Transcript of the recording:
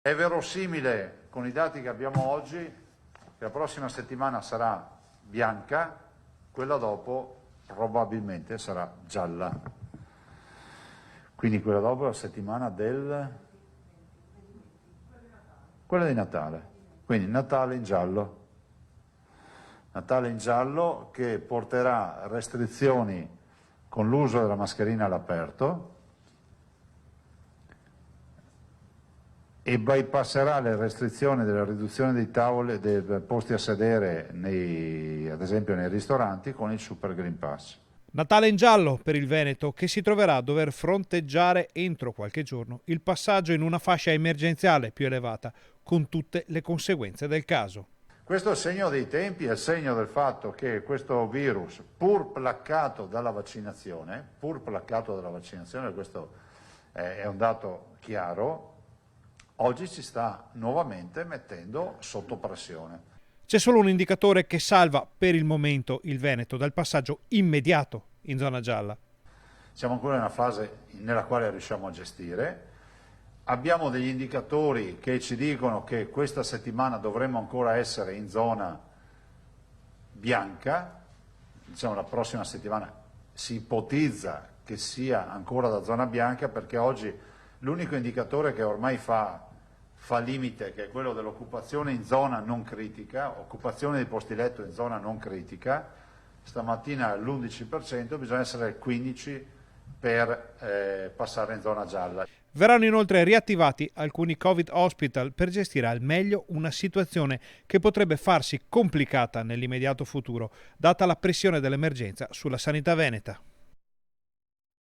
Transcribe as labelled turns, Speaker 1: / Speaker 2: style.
Speaker 1: È verosimile, con i dati che abbiamo oggi, che la prossima settimana sarà bianca, quella dopo probabilmente sarà gialla. Quindi quella dopo è la settimana quella di Natale. Quindi Natale in giallo. Natale in giallo che porterà restrizioni con l'uso della mascherina all'aperto e bypasserà le restrizioni della riduzione dei tavoli, dei posti a sedere, ad esempio nei ristoranti, con il Super Green Pass.
Speaker 2: Natale in giallo per il Veneto, che si troverà a dover fronteggiare entro qualche giorno il passaggio in una fascia emergenziale più elevata, con tutte le conseguenze del caso.
Speaker 1: Questo è il segno dei tempi, è il segno del fatto che questo virus, pur placcato dalla vaccinazione, questo è un dato chiaro, oggi ci sta nuovamente mettendo sotto pressione.
Speaker 2: C'è solo un indicatore che salva per il momento il Veneto dal passaggio immediato in zona gialla.
Speaker 1: Siamo ancora in una fase nella quale riusciamo a gestire. Abbiamo degli indicatori che ci dicono che questa settimana dovremmo ancora essere in zona bianca, diciamo la prossima settimana si ipotizza che sia ancora da zona bianca, perché oggi l'unico indicatore che ormai fa limite, che è quello dell'occupazione in zona non critica, occupazione di posti letto in zona non critica, stamattina all'11%, bisogna essere al 15% per passare in zona gialla.
Speaker 2: Verranno inoltre riattivati alcuni Covid hospital per gestire al meglio una situazione che potrebbe farsi complicata nell'immediato futuro, data la pressione dell'emergenza sulla sanità veneta.